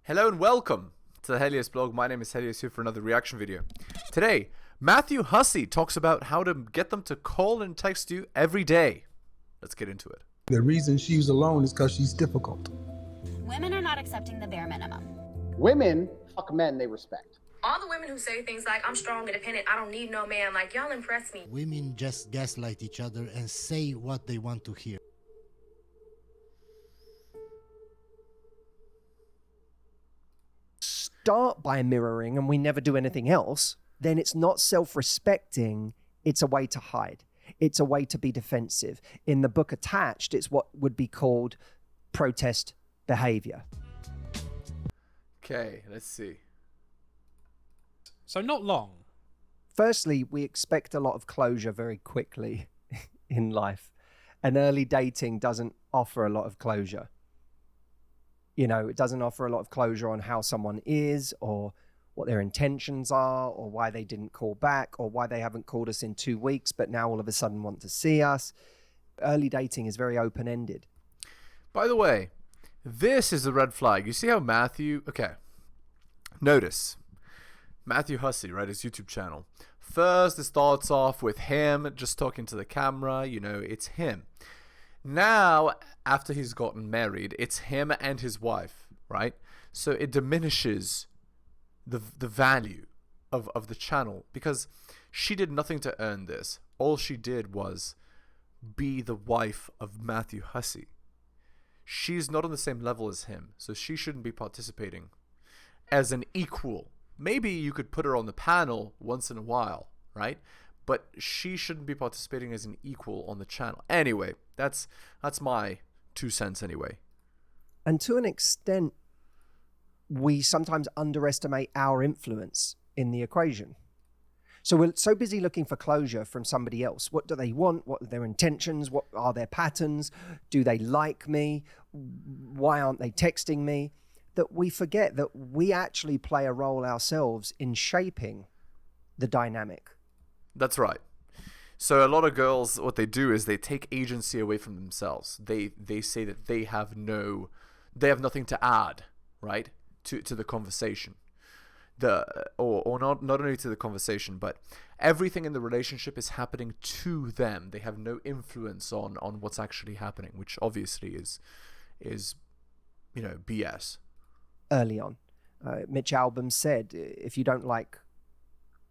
Hello and welcome to the heliosblog. My name is Helios, here for another reaction video. Today, Matthew Hussey talks about how to get them to call and text you every day. Let's get into it. The reason she's alone is because she's difficult. Women are not accepting the bare minimum. Women fuck men they respect. All the women who say things like, I'm strong, independent, I don't need no man, like, y'all impress me. Women just gaslight each other and say what they want to hear. Start by mirroring and we never do anything else, then it's not self-respecting, it's a way to hide. It's a way to be defensive. In the book Attached, it's what would be called protest behavior. Okay, let's see. So not long. Firstly, we expect a lot of closure very quickly in life, and early dating doesn't offer a lot of closure. You know, it doesn't offer a lot of closure on how someone is or what their intentions are or why they didn't call back or why they haven't called us in 2 weeks but now all of a sudden want to see us. Early dating is very open-ended. By the way, this is a red flag. You see how Matthew... Okay, notice. Matthew Hussey, right, his YouTube channel. First, it starts off with him just talking to the camera. You know, it's him. Now, after he's gotten married, it's him and his wife, right? So it diminishes the value of the channel because she did nothing to earn this. All she did was be the wife of Matthew Hussey. She's not on the same level as him, so she shouldn't be participating as an equal. Maybe you could put her on the panel once in a while, right? But she shouldn't be participating as an equal on the channel. Anyway, that's my 2 cents anyway. And to an extent, we sometimes underestimate our influence in the equation. So we're so busy looking for closure from somebody else. What do they want? What are their intentions? What are their patterns? Do they like me? Why aren't they texting me? That we forget that we actually play a role ourselves in shaping the dynamic. That's right. So a lot of girls, what they do is they take agency away from themselves. They say that they have nothing to add, right, to the conversation. Or not only to the conversation, but everything in the relationship is happening to them. They have no influence on what's actually happening, which obviously is you know, BS. Early on, Mitch Albom said, if you don't like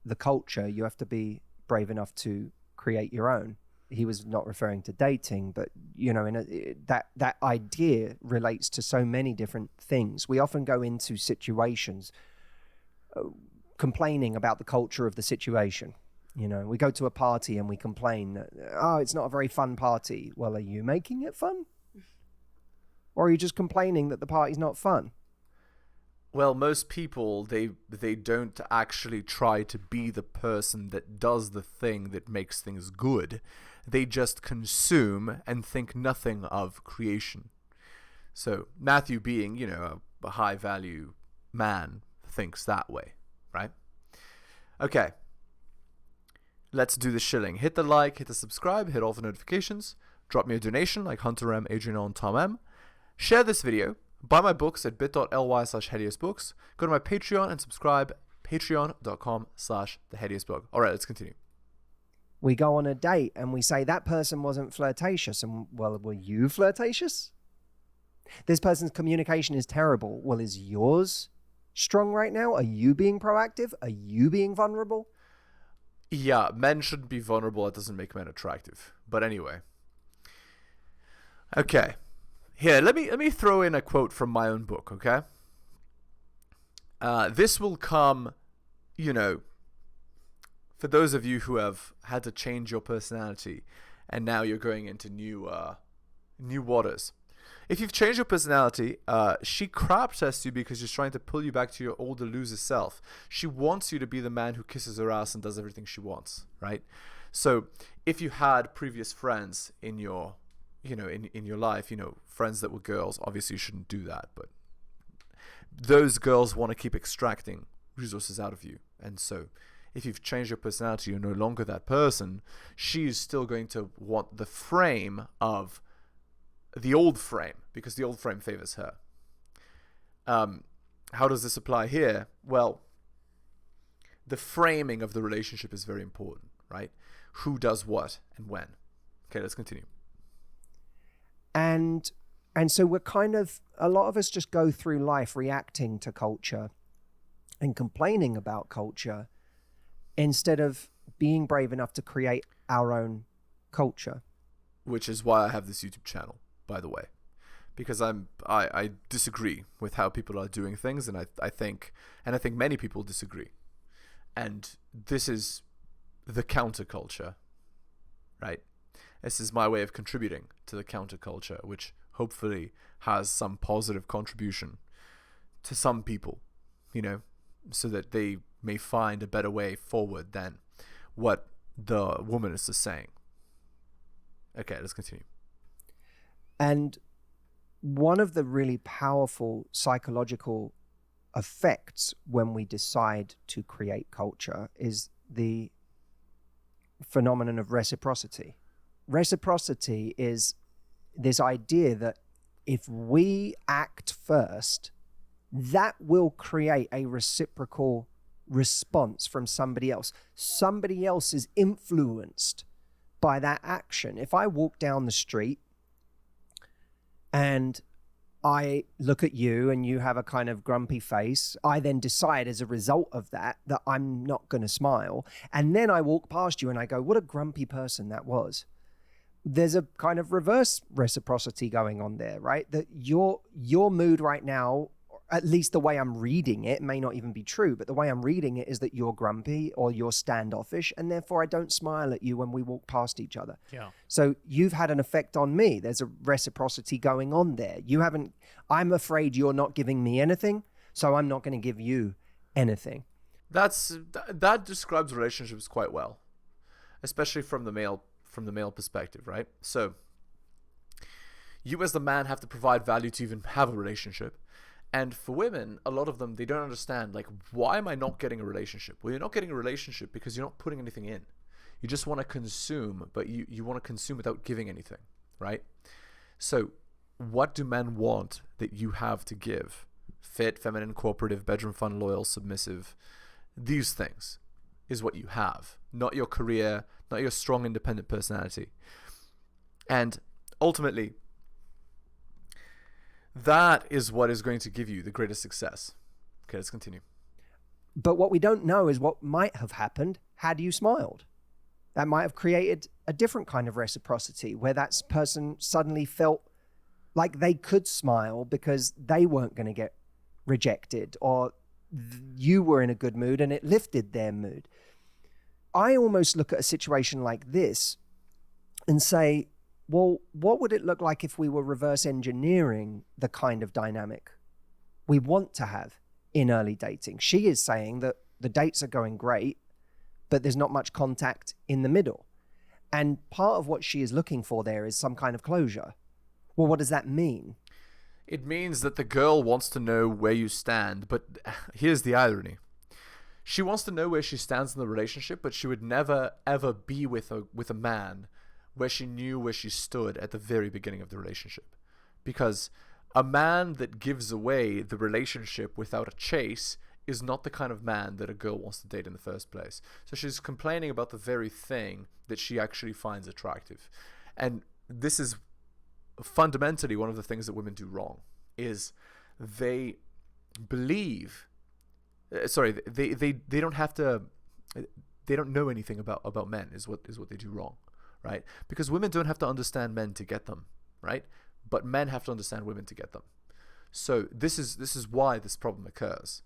the culture, you have to be brave enough to create your own. He was not referring to dating, but you know, that idea relates to so many different things. We often go into situations complaining about the culture of the situation. You know, we go to a party and we complain that, oh, it's not a very fun party. Well, are you making it fun? Or are you just complaining that the party's not fun? Well, most people, they don't actually try to be the person that does the thing that makes things good. They just consume and think nothing of creation. So Matthew, being, you know, a high-value man, thinks that way, right? Okay. Let's do the shilling. Hit the like, hit the subscribe, hit all the notifications. Drop me a donation like Hunter M, Adrian O, and Tom M. Share this video. Buy my books at bit.ly/heliosbooks. Go to my Patreon and subscribe, patreon.com/theheliosblog. All right, let's continue. We go on a date and we say that person wasn't flirtatious. And well, were you flirtatious? This person's communication is terrible. Well, is yours strong right now? Are you being proactive? Are you being vulnerable? Yeah, men shouldn't be vulnerable. That doesn't make men attractive. But anyway. Okay. Here, let me throw in a quote from my own book, okay? This will come, you know, for those of you who have had to change your personality and now you're going into new waters. If you've changed your personality, she crap tests you because she's trying to pull you back to your older loser self. She wants you to be the man who kisses her ass and does everything she wants, right? So if you had previous friends in your in your life, you know, friends that were girls, obviously you shouldn't do that, but those girls want to keep extracting resources out of you. And so if you've changed your personality, you're no longer that person, she's still going to want the frame of the old frame because the old frame favors her. how does this apply here? Well, the framing of the relationship is very important, right? Who does what and when. Okay, let's continue. And so we're kind of, a lot of us just go through life reacting to culture and complaining about culture instead of being brave enough to create our own culture. Which is why I have this YouTube channel, by the way, because I disagree with how people are doing things, and I think many people disagree, and this is the counterculture, right? This is my way of contributing to the counterculture, which hopefully has some positive contribution to some people, you know, so that they may find a better way forward than what the womanist is saying. Okay, let's continue. And one of the really powerful psychological effects when we decide to create culture is the phenomenon of reciprocity. Reciprocity is this idea that if we act first, that will create a reciprocal response from somebody else. Somebody else is influenced by that action. If I walk down the street and I look at you and you have a kind of grumpy face, I then decide as a result of that I'm not going to smile. And then I walk past you and I go, what a grumpy person that was. There's a kind of reverse reciprocity going on there, right? That your mood right now, at least the way I'm reading it, may not even be true, but the way I'm reading it is that you're grumpy or you're standoffish, and therefore I don't smile at you when we walk past each other. Yeah. So you've had an effect on me. There's a reciprocity going on there. I'm afraid you're not giving me anything, so I'm not going to give you anything. That describes relationships quite well, especially from the male perspective, right? So you as the man have to provide value to even have a relationship. And for women, a lot of them, they don't understand, like, why am I not getting a relationship? Well, you're not getting a relationship because you're not putting anything in. You just want to consume, but you want to consume without giving anything, right? So what do men want that you have to give? Fit, feminine, cooperative, bedroom fun, loyal, submissive. These things is what you have, not your career, not your strong, independent personality. And ultimately, that is what is going to give you the greatest success. Okay, let's continue. But what we don't know is what might have happened had you smiled. That might have created a different kind of reciprocity where that person suddenly felt like they could smile because they weren't going to get rejected, or you were in a good mood and it lifted their mood. I almost look at a situation like this and say, well, what would it look like if we were reverse engineering the kind of dynamic we want to have in early dating? She is saying that the dates are going great, but there's not much contact in the middle. And part of what she is looking for there is some kind of closure. Well, what does that mean? It means that the girl wants to know where you stand, but here's the irony. She wants to know where she stands in the relationship, but she would never, ever be with a man where she knew where she stood at the very beginning of the relationship. Because a man that gives away the relationship without a chase is not the kind of man that a girl wants to date in the first place. So she's complaining about the very thing that she actually finds attractive. And this is fundamentally one of the things that women do wrong, is they believe, they don't have to, they don't know anything about men is what they do wrong, right? Because women don't have to understand men to get them, right? But men have to understand women to get them. So this is why this problem occurs.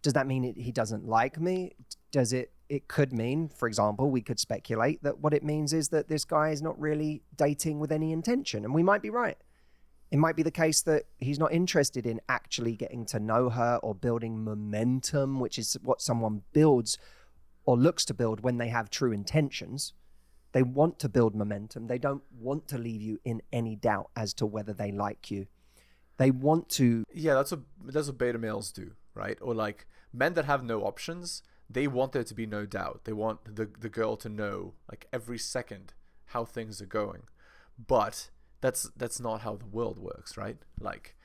Does that mean he doesn't like me? Does it could mean, for example, we could speculate that what it means is that this guy is not really dating with any intention. And we might be right. It might be the case that he's not interested in actually getting to know her or building momentum, which is what someone builds or looks to build when they have true intentions. They want to build momentum. They don't want to leave you in any doubt as to whether they like you. They want to... Yeah, that's what beta males do, right? Or like men that have no options, they want there to be no doubt. They want the girl to know like every second how things are going. But that's not how the world works, right? Like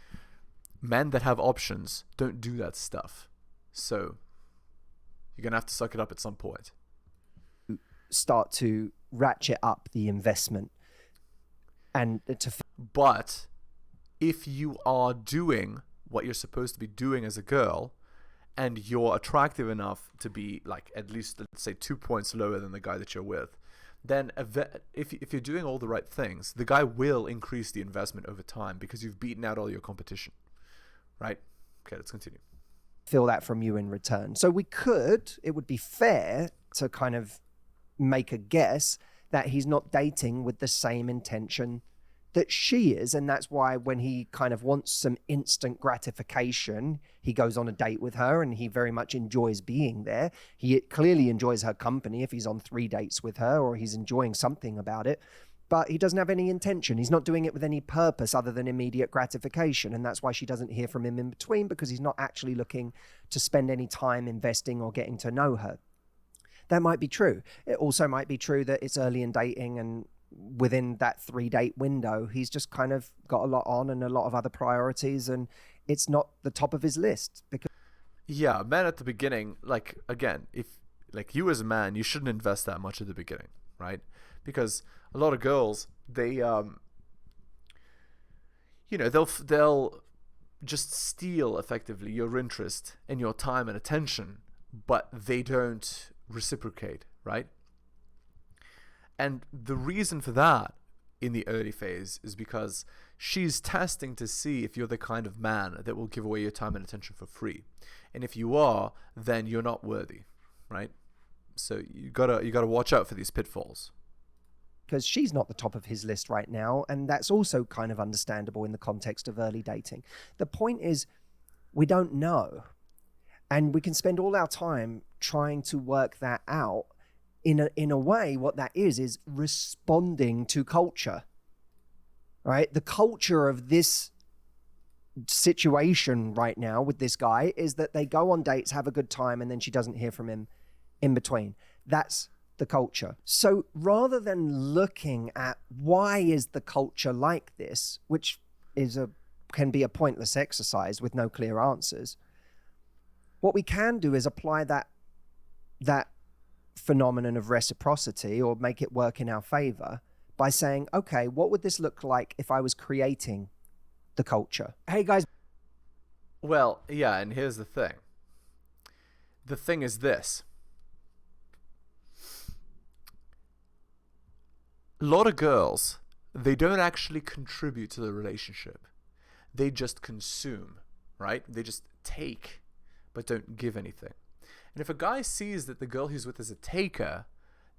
men that have options don't do that stuff. So you're going to have to suck it up at some point. Start to ratchet up the investment and to... But if you are doing what you're supposed to be doing as a girl, and you're attractive enough to be like at least, let's say, 2 points lower than the guy that you're with, then if you're doing all the right things, the guy will increase the investment over time because you've beaten out all your competition, right? Okay, let's continue. Feel that from you in return. So it would be fair to kind of make a guess that he's not dating with the same intention that she is, and that's why when he kind of wants some instant gratification, he goes on a date with her and he very much enjoys being there. He clearly enjoys her company if he's on 3 dates with her, or he's enjoying something about it, but he doesn't have any intention. He's not doing it with any purpose other than immediate gratification, and that's why she doesn't hear from him in between, because he's not actually looking to spend any time investing or getting to know her. That might be true. It also might be true that it's early in dating, and within that 3-date window, he's just kind of got a lot on and a lot of other priorities, and it's not the top of his list. Because yeah, men at the beginning, like, again, if like you as a man, you shouldn't invest that much at the beginning, right? Because a lot of girls, they they'll just steal effectively your interest and your time and attention, but they don't reciprocate, right? And the reason for that in the early phase is because she's testing to see if you're the kind of man that will give away your time and attention for free. And if you are, then you're not worthy, right? So you gotta watch out for these pitfalls. Because she's not the top of his list right now, and that's also kind of understandable in the context of early dating. The point is, we don't know. And we can spend all our time trying to work that out. In a way, what that is responding to culture, right? The culture of this situation right now with this guy is that they go on dates, have a good time, and then she doesn't hear from him in between. That's the culture. So rather than looking at why is the culture like this, which can be a pointless exercise with no clear answers, what we can do is apply that phenomenon of reciprocity, or make it work in our favor by saying, okay, what would this look like if I was creating the culture? Hey guys. Well, yeah, and here's the thing. The thing is this. A lot of girls, they don't actually contribute to the relationship. They just consume, right? They just take, but don't give anything. And if a guy sees that the girl he's with is a taker,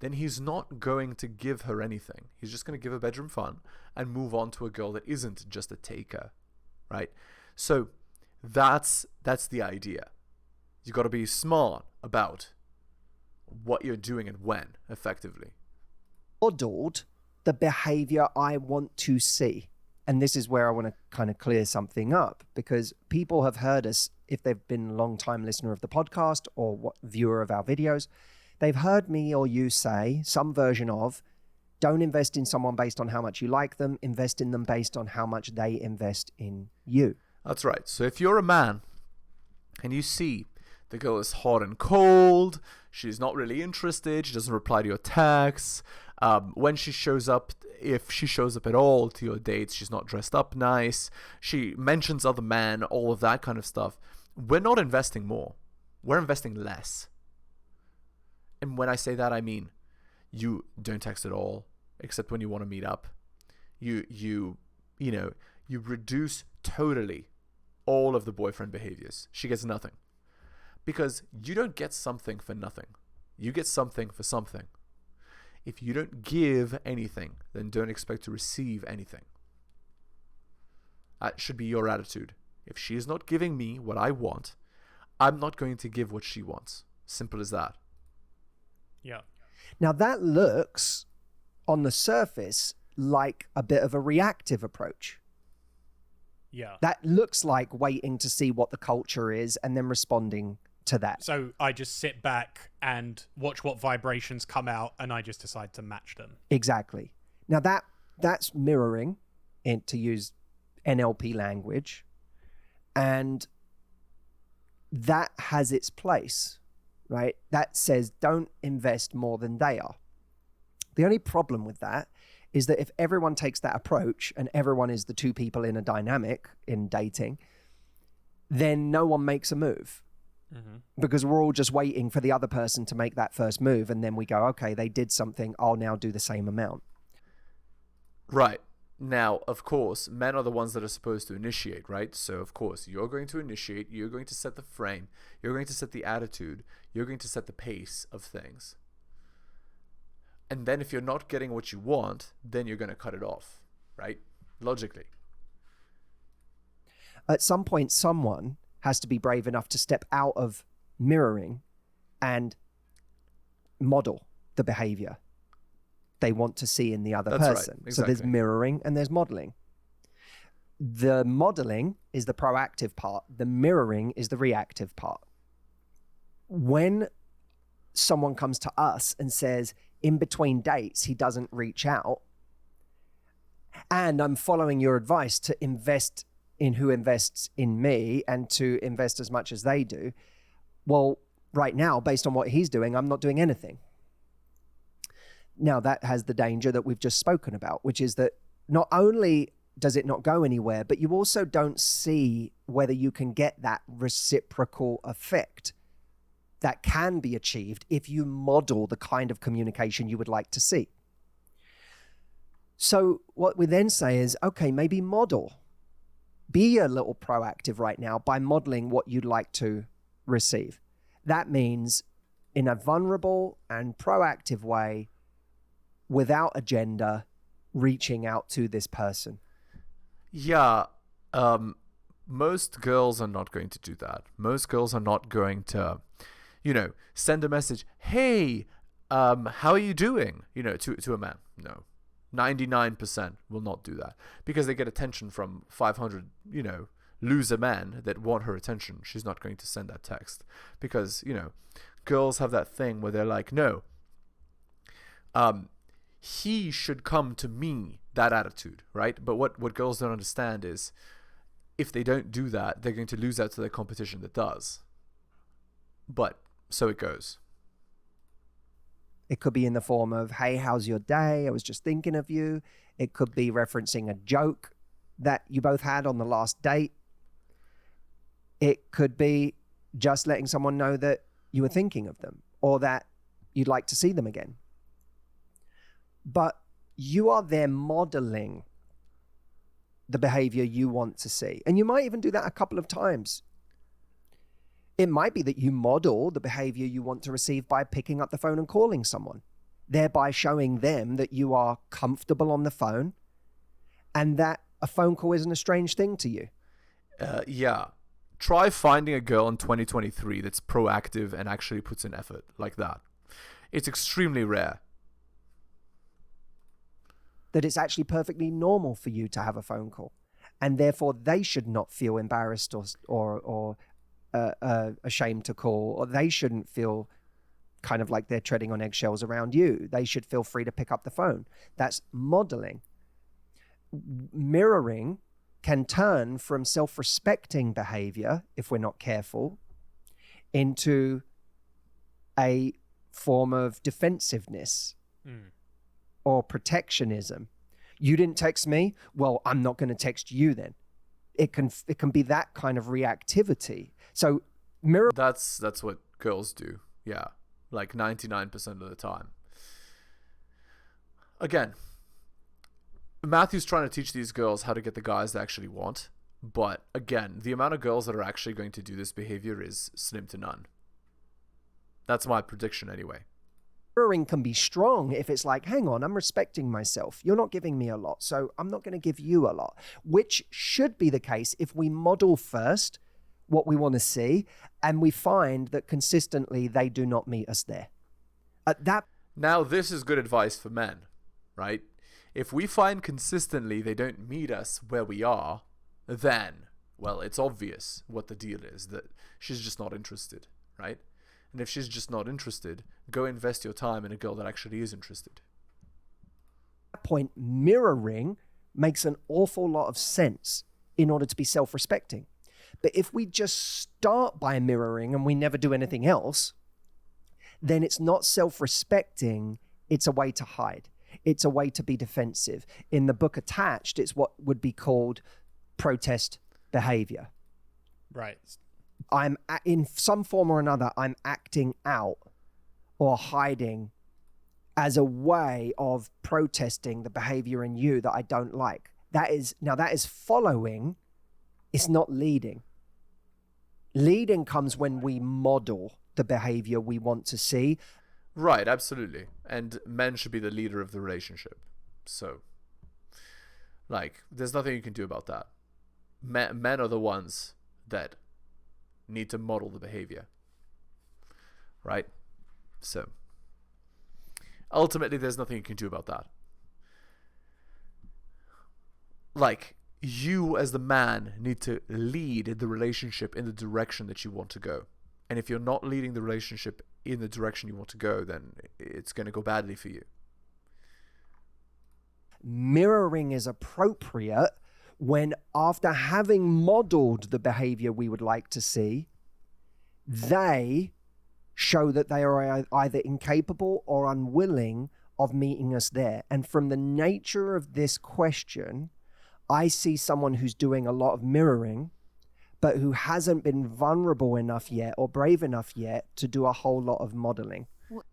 then he's not going to give her anything. He's just going to give her bedroom fun and move on to a girl that isn't just a taker, right? So that's the idea. You got to be smart about what you're doing and when, effectively. Modeled the behavior I want to see. And this is where I want to kind of clear something up, because people have heard us, if they've been a long-time listener of the podcast or viewer of our videos, they've heard me or you say some version of, don't invest in someone based on how much you like them, invest in them based on how much they invest in you. That's right. So if you're a man and you see the girl is hot and cold, she's not really interested, she doesn't reply to your texts, when she shows up, if she shows up at all to your dates, she's not dressed up nice, she mentions other men, all of that kind of stuff, we're not investing more. We're investing less. And when I say that, I mean you don't text at all, except when you want to meet up. You reduce totally all of the boyfriend behaviors. She gets nothing. Because you don't get something for nothing. You get something for something. If you don't give anything, then don't expect to receive anything. That should be your attitude. If she is not giving me what I want, I'm not going to give what she wants. Simple as that. Yeah. Now that looks, on the surface, like a bit of a reactive approach. Yeah. That looks like waiting to see what the culture is and then responding to that. So I just sit back and watch what vibrations come out, and I just decide to match them. Exactly. Now that's mirroring, to use NLP language, And that has its place, right? That says don't invest more than they are. The only problem with that is that if everyone takes that approach and everyone is the two people in a dynamic in dating, then no one makes a move. Because we're all just waiting for the other person to make that first move. And then we go, okay, they did something. I'll now do the same amount. Right. Now, of course, men are the ones that are supposed to initiate, right? So, of course, you're going to initiate. You're going to set the frame. You're going to set the attitude. You're going to set the pace of things. And then if you're not getting what you want, then you're going to cut it off, right? Logically. At some point, someone has to be brave enough to step out of mirroring and model the behavior they want to see in the other person. Right, exactly. So there's mirroring and there's modeling. The modeling is the proactive part. The mirroring is the reactive part. When someone comes to us and says, in between dates, he doesn't reach out, and I'm following your advice to invest in who invests in me and to invest as much as they do. Well, right now, based on what he's doing, I'm not doing anything. Now, that has the danger that we've just spoken about, which is that not only does it not go anywhere, but you also don't see whether you can get that reciprocal effect that can be achieved if you model the kind of communication you would like to see. So what we then say is, okay, maybe model. Be a little proactive right now by modeling what you'd like to receive. That means in a vulnerable and proactive way, without agenda, reaching out to this person. Yeah, most girls are not going to do that. Most girls are not going to, send a message, hey, how are you doing, to a man. No. 99% will not do that because they get attention from 500, loser men that want her attention. She's not going to send that text because, girls have that thing where they're like, no, he should come to me, that attitude, right? But what girls don't understand is if they don't do that, they're going to lose out to their competition that does. But so it goes. It could be in the form of, hey, how's your day? I was just thinking of you. It could be referencing a joke that you both had on the last date. It could be just letting someone know that you were thinking of them or that you'd like to see them again. But you are there modeling the behavior you want to see. And you might even do that a couple of times. It might be that you model the behavior you want to receive by picking up the phone and calling someone, thereby showing them that you are comfortable on the phone and that a phone call isn't a strange thing to you. Yeah. Try finding a girl in 2023 that's proactive and actually puts in effort like that. It's extremely rare. That it's actually perfectly normal for you to have a phone call. And therefore they should not feel embarrassed or ashamed to call, or they shouldn't feel kind of like they're treading on eggshells around you. They should feel free to pick up the phone. That's modeling. Mirroring can turn from self-respecting behavior, if we're not careful, into a form of defensiveness or protectionism. You didn't text me? Well, I'm not going to text you then. It can be that kind of reactivity. So mirror. That's what girls do. Yeah. Like 99% of the time. Again, Matthew's trying to teach these girls how to get the guys they actually want. But again, the amount of girls that are actually going to do this behavior is slim to none. That's my prediction anyway. Mirroring can be strong if it's like, hang on, I'm respecting myself. You're not giving me a lot, so I'm not going to give you a lot, which should be the case if we model first what we want to see and we find that consistently they do not meet us there. Now, this is good advice for men, right? If we find consistently they don't meet us where we are, then, well, it's obvious what the deal is, that she's just not interested, right? And if she's just not interested, go invest your time in a girl that actually is interested. At that point, mirroring makes an awful lot of sense in order to be self-respecting. But if we just start by mirroring and we never do anything else, then it's not self-respecting, it's a way to hide. It's a way to be defensive. In the book Attached, it's what would be called protest behavior. Right. I'm in some form or another, I'm acting out or hiding as a way of protesting the behavior in you that I don't like. That is following, it's not leading. Leading comes when we model the behavior we want to see. Right, absolutely. And men should be the leader of the relationship. So, like, there's nothing you can do about that. Men are the ones that need to model the behavior. Right? So, ultimately, there's nothing you can do about that. Like, you as the man need to lead the relationship in the direction that you want to go. And if you're not leading the relationship in the direction you want to go, then it's going to go badly for you. Mirroring is appropriate when, after having modeled the behavior we would like to see, they show that they are either incapable or unwilling of meeting us there. And from the nature of this question, I see someone who's doing a lot of mirroring, but who hasn't been vulnerable enough yet or brave enough yet to do a whole lot of modeling.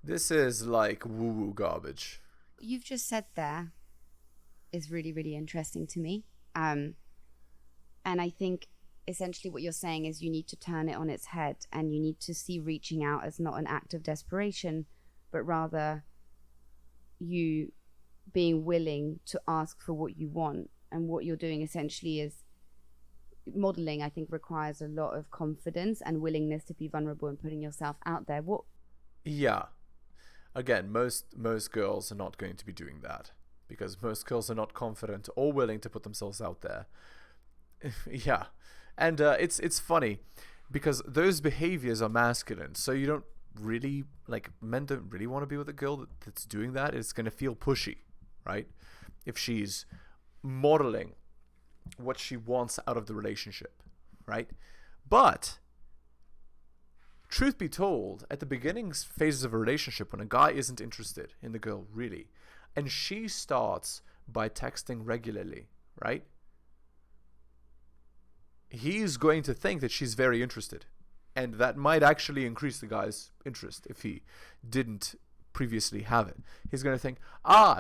This is like woo-woo garbage. You've just said there is really, really interesting to me. And I think essentially what you're saying is you need to turn it on its head, and you need to see reaching out as not an act of desperation, but rather you being willing to ask for what you want. And what you're doing essentially is modeling, I think, requires a lot of confidence and willingness to be vulnerable and putting yourself out there. Yeah. Again, most girls are not going to be doing that, because most girls are not confident or willing to put themselves out there. Yeah. And it's funny because those behaviors are masculine. So you don't really, like, men don't really want to be with a girl that's doing that. It's going to feel pushy, right? If she's modeling what she wants out of the relationship, right? But truth be told, at the beginning phases of a relationship, when a guy isn't interested in the girl really, and she starts by texting regularly, right? He's going to think that she's very interested, and that might actually increase the guy's interest if he didn't previously have it. He's going to think,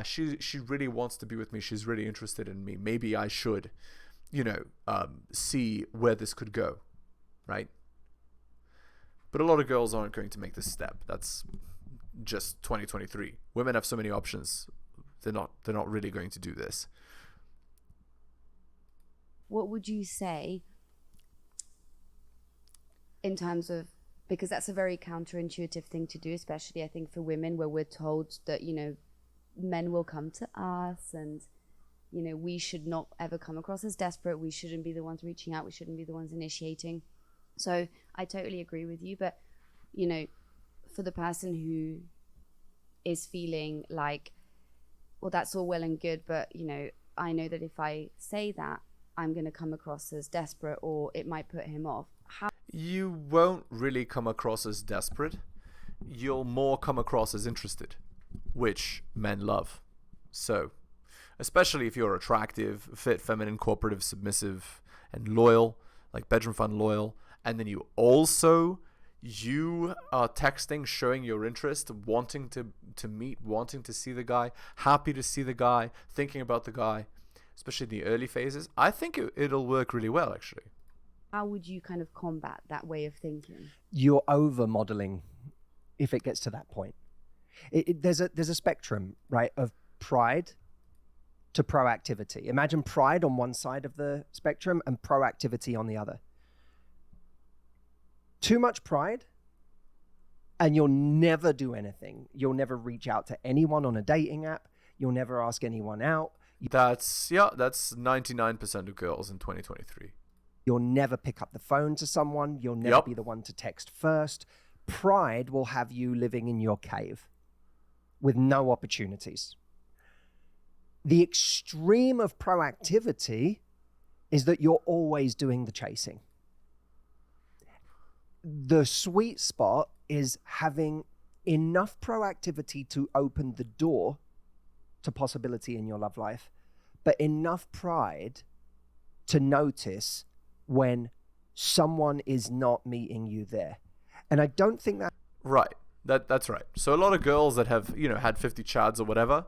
she really wants to be with me, she's really interested in me, maybe I should, see where this could go, right? But a lot of girls aren't going to make this step. That's just 2023. Women have so many options. They're not really going to do this. What would you say in terms of, because that's a very counterintuitive thing to do, especially I think for women, where we're told that, men will come to us and, we should not ever come across as desperate. We shouldn't be the ones reaching out. We shouldn't be the ones initiating. So I totally agree with you. But, for the person who is feeling like, well, that's all well and good, but, I know that if I say that, I'm going to come across as desperate, or it might put him off. You won't really come across as desperate. You'll more come across as interested, which men love. So, especially if you're attractive, fit, feminine, cooperative, submissive, and loyal, like bedroom fun loyal, and then you are texting, showing your interest, wanting to meet, wanting to see the guy, happy to see the guy, thinking about the guy, especially in the early phases, I think it'll work really well, actually. How would you kind of combat that way of thinking? You're over modeling if it gets to that point. There's a spectrum, right, of pride to proactivity. Imagine pride on one side of the spectrum and proactivity on the other. Too much pride, and you'll never do anything. You'll never reach out to anyone on a dating app. You'll never ask anyone out. That's 99% of girls in 2023. You'll never pick up the phone to someone. You'll never be the one to text first. Pride will have you living in your cave with no opportunities. The extreme of proactivity is that you're always doing the chasing. the sweet spot is having enough proactivity to open the door to possibility in your love life, but enough pride to notice when someone is not meeting you there. And I don't think that... Right. That's right. So a lot of girls that have, had 50 chads or whatever,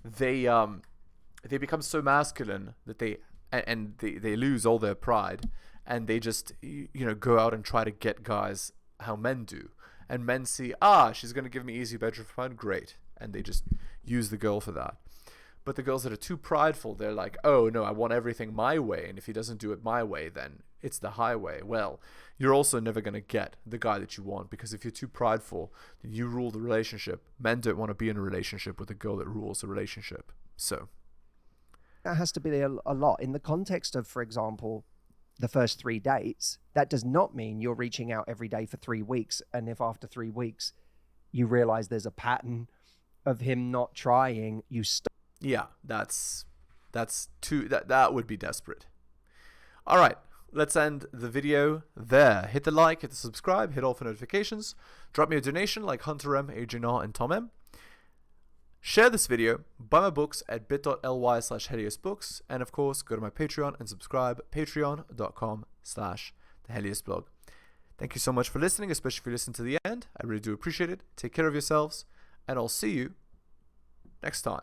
they become so masculine that they lose all their pride, and they just go out and try to get guys how men do. And men see, she's going to give me easy bedroom fun, great. And they just use the girl for that. But the girls that are too prideful, they're like, oh no, I want everything my way, and if he doesn't do it my way, then it's the highway. Well, you're also never going to get the guy that you want, because if you're too prideful, then you rule the relationship. Men don't want to be in a relationship with a girl that rules the relationship. So that has to be a lot. In the context of, for example, the first 3 dates, that does not mean you're reaching out every day for 3 weeks, and if after 3 weeks you realize there's a pattern of him not trying, you stop. Yeah, that's too, that would be desperate. All right, let's end the video there. Hit the like, hit the subscribe, hit all for notifications. Drop me a donation like Hunter M, Adrian R, and Tom M. Share this video, buy my books at bit.ly/heliosbooks, and of course, go to my Patreon and subscribe, patreon.com/theheliosblog. Thank you so much for listening, especially if you listen to the end. I really do appreciate it. Take care of yourselves, and I'll see you next time.